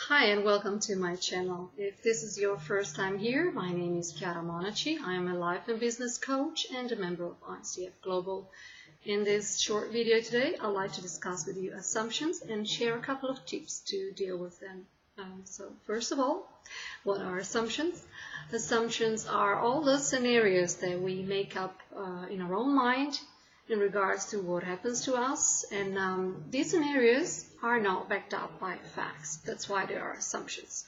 Hi and welcome to my channel. If this is your first time here, my name is Chiara Monaci. I am a life and business coach and a member of ICF Global. In this short video today, I'd like to discuss with you assumptions and share a couple of tips to deal with them. So first of all, what are assumptions? Assumptions are all the scenarios that we make up in our own mind in regards to what happens to us, and these scenarios are not backed up by facts. That's why they are assumptions.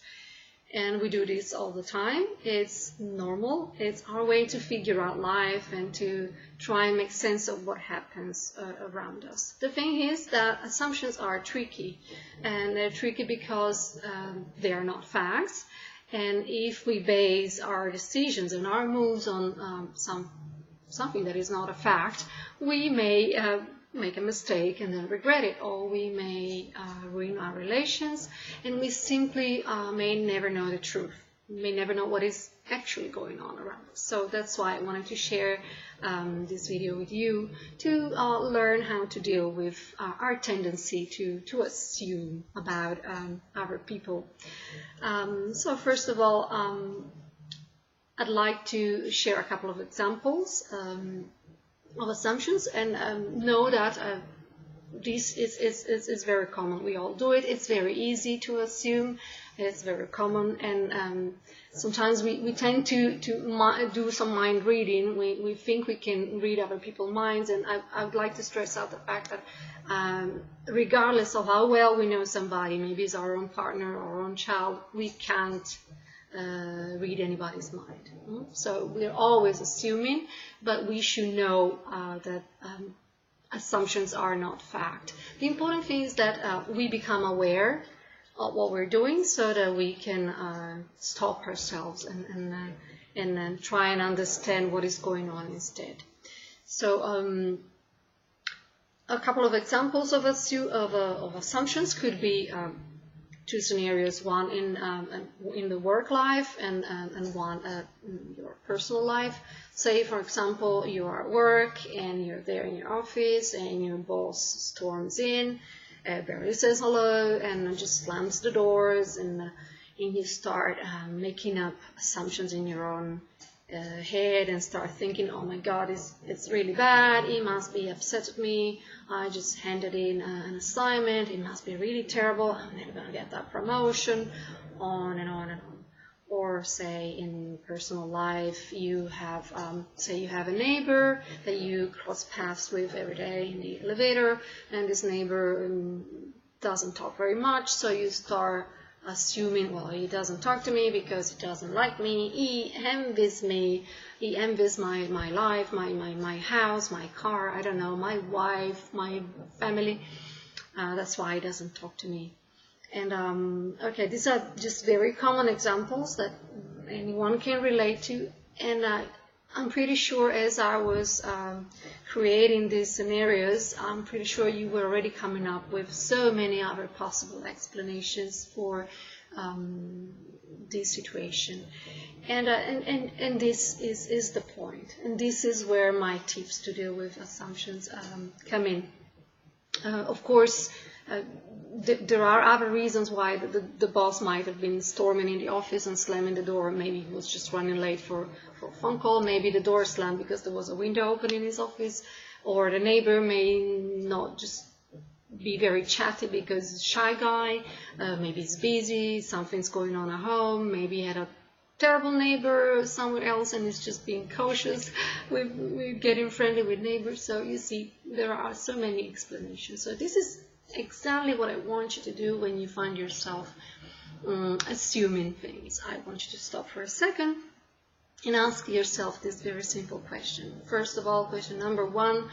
And we do this all the time. It's normal. It's our way to figure out life and to try and make sense of what happens around us. The thing is that assumptions are tricky, and they're tricky because they are not facts. And if we base our decisions and our moves on something that is not a fact, we may make a mistake and then regret it, or we may ruin our relations, and we simply may never know the truth. We may never know what is actually going on around us. So that's why I wanted to share this video with you to learn how to deal with our tendency to assume about other people. So first of all, I'd like to share a couple of examples of assumptions, and know that this is very common. We all do it. It's very easy to assume. It's very common, and sometimes we tend to do some mind reading. We think we can read other people's minds, and I would like to stress out the fact that regardless of how well we know somebody, maybe it's our own partner or our own child, we can't read anybody's mind. So we're always assuming, but we should know that assumptions are not fact. The important thing is that we become aware of what we're doing so that we can stop ourselves and try and understand what is going on instead. So a couple of examples of assumptions could be two scenarios, one in the work life and one in your personal life. Say, for example, you are at work and you're there in your office and your boss storms in, barely says hello, and just slams the doors, and you start making up assumptions in your own head and start thinking, oh my God, it's really bad, he must be upset with me, I just handed in an assignment, it must be really terrible, I'm never going to get that promotion, on and on and on. Or say in personal life, you have say you have a neighbor that you cross paths with every day in the elevator, and this neighbor doesn't talk very much, so you start assuming, well, he doesn't talk to me because he doesn't like me, he envies my life, my house, my car, I don't know, my wife, my family, that's why he doesn't talk to me. And okay, these are just very common examples that anyone can relate to, and I'm pretty sure as I was creating these scenarios, I'm pretty sure you were already coming up with so many other possible explanations for this situation. And this is the point. And this is where my tips to deal with assumptions come in. Of course, there are other reasons why the boss might have been storming in the office and slamming the door. Maybe he was just running late for a phone call. Maybe the door slammed because there was a window open in his office. Or the neighbor may not just be very chatty because he's a shy guy. Maybe he's busy, something's going on at home. Maybe he had a terrible neighbor somewhere else and is just being cautious with getting friendly with neighbors. So you see, there are so many explanations. So this is exactly what I want you to do when you find yourself assuming things. I want you to stop for a second and ask yourself this very simple question. First of all, question number one,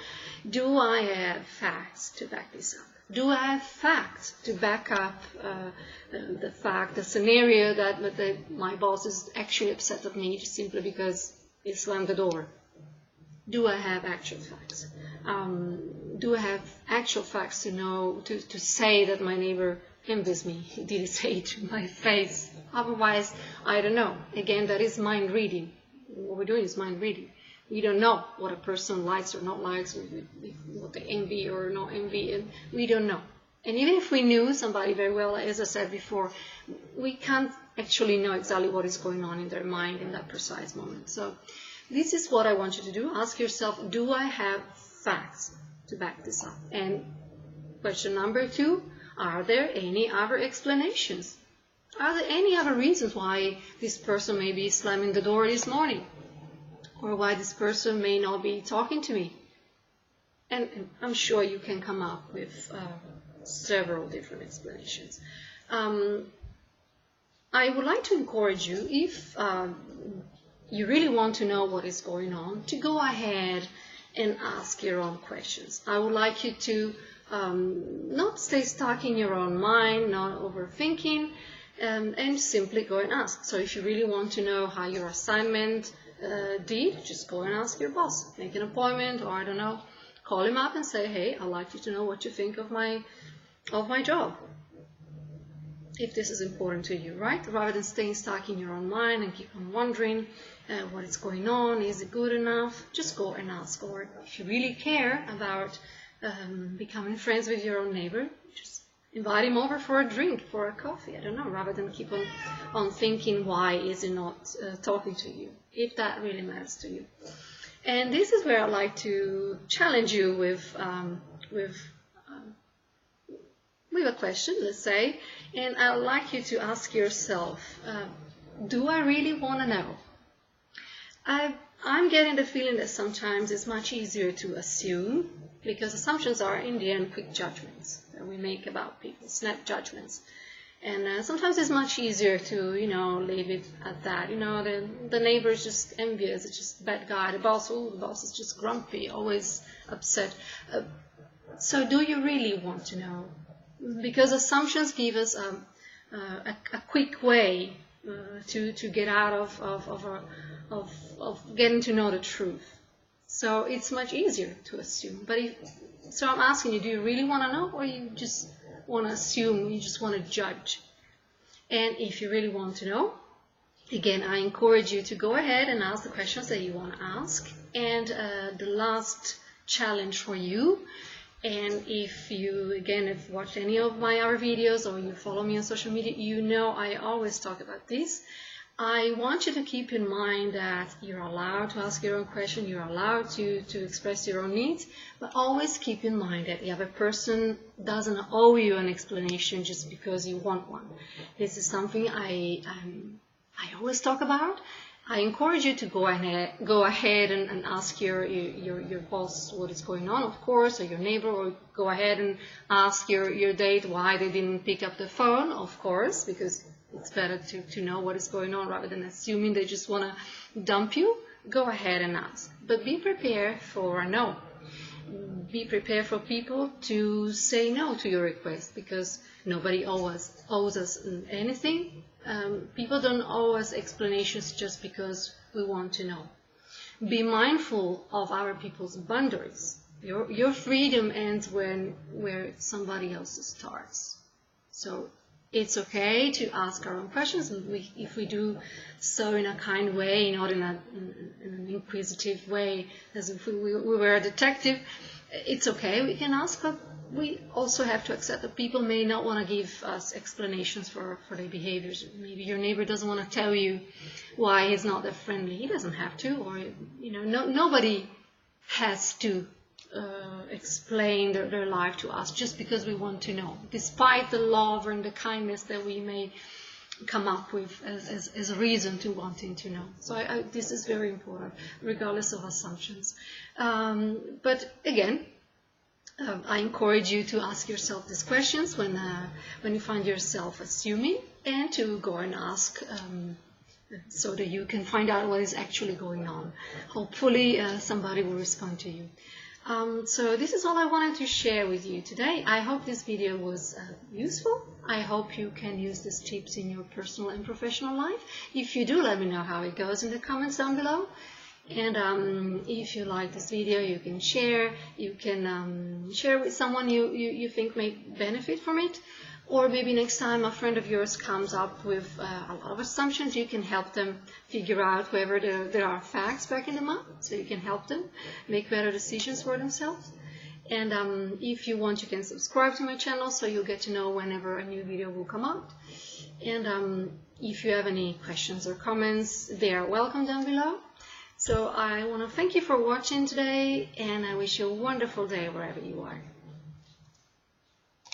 do I have facts to back this up? Do I have facts to back up the scenario that my boss is actually upset at me simply because he slammed the door? Do I have actual facts? Do I have actual facts to know, to say that my neighbor envies me? Did he say it to my face? Otherwise, I don't know. Again, that is mind reading. What we're doing is mind reading. We don't know what a person likes or not likes, what they envy or not envy, and we don't know. And even if we knew somebody very well, as I said before, we can't actually know exactly what is going on in their mind in that precise moment. So this is what I want you to do. Ask yourself, do I have facts to back this up? And question number 2, are there any other explanations? Are there any other reasons why this person may be slamming the door this morning? Or why this person may not be talking to me? And I'm sure you can come up with several different explanations. I would like to encourage you, if you really want to know what is going on, to go ahead and ask your own questions. I would like you to not stay stuck in your own mind, not overthinking, and simply go and ask. So if you really want to know how your assignment did, just go and ask your boss. Make an appointment, or I don't know, call him up and say, hey, I'd like you to know what you think of my job, if this is important to you, right? Rather than staying stuck in your own mind and keep on wondering what is going on, is it good enough? Just go and ask. Or if you really care about becoming friends with your own neighbor, just invite him over for a drink, for a coffee, I don't know, rather than keep on thinking, why is he not talking to you, if that really matters to you. And this is where I'd like to challenge you with a question, let's say, and I'd like you to ask yourself, do I really want to know? I'm getting the feeling that sometimes it's much easier to assume, because assumptions are, in the end, quick judgments that we make about people, snap judgments. And sometimes it's much easier to, leave it at that. The neighbor is just envious, it's just a bad guy. The boss is just grumpy, always upset. So do you really want to know? Because assumptions give us a quick way to get out of getting to know the truth. So it's much easier to assume. So I'm asking you, do you really want to know, or you just want to assume, you just want to judge? And if you really want to know, again, I encourage you to go ahead and ask the questions that you want to ask. And the last challenge for you, and if you, again, have watched any of my other videos or you follow me on social media, you know I always talk about this. I want you to keep in mind that you're allowed to ask your own question, you're allowed to express your own needs, but always keep in mind that the other person doesn't owe you an explanation just because you want one. This is something I always talk about. I encourage you to go ahead and ask your boss what is going on, of course, or your neighbor, or go ahead and ask your date why they didn't pick up the phone, of course, because it's better to know what is going on rather than assuming they just want to dump you. Go ahead and ask. But be prepared for a no. Be prepared for people to say no to your request, because nobody owes us anything. People don't owe us explanations just because we want to know. Be mindful of other people's boundaries. Your freedom ends where somebody else's starts. So it's okay to ask our own questions, and if we do so in a kind way, not in an inquisitive way, as if we were a detective. It's okay, we can ask, but we also have to accept that people may not want to give us explanations for their behaviors. Maybe your neighbor doesn't want to tell you why he's not that friendly. He doesn't have to, or nobody has to explain their life to us just because we want to know, despite the love and the kindness that we may come up with as a reason to wanting to know. So this is very important, regardless of assumptions. But again, I encourage you to ask yourself these questions when you find yourself assuming, and to go and ask so that you can find out what is actually going on. Hopefully somebody will respond to you. So this is all I wanted to share with you today. I hope this video was useful. I hope you can use these tips in your personal and professional life. If you do, let me know how it goes in the comments down below. And if you like this video, you can share. You can share with someone you think may benefit from it. Or maybe next time a friend of yours comes up with a lot of assumptions, you can help them figure out whether there are facts backing them up, so you can help them make better decisions for themselves. And if you want, you can subscribe to my channel so you'll get to know whenever a new video will come out. And if you have any questions or comments, they are welcome down below. So I want to thank you for watching today, and I wish you a wonderful day wherever you are.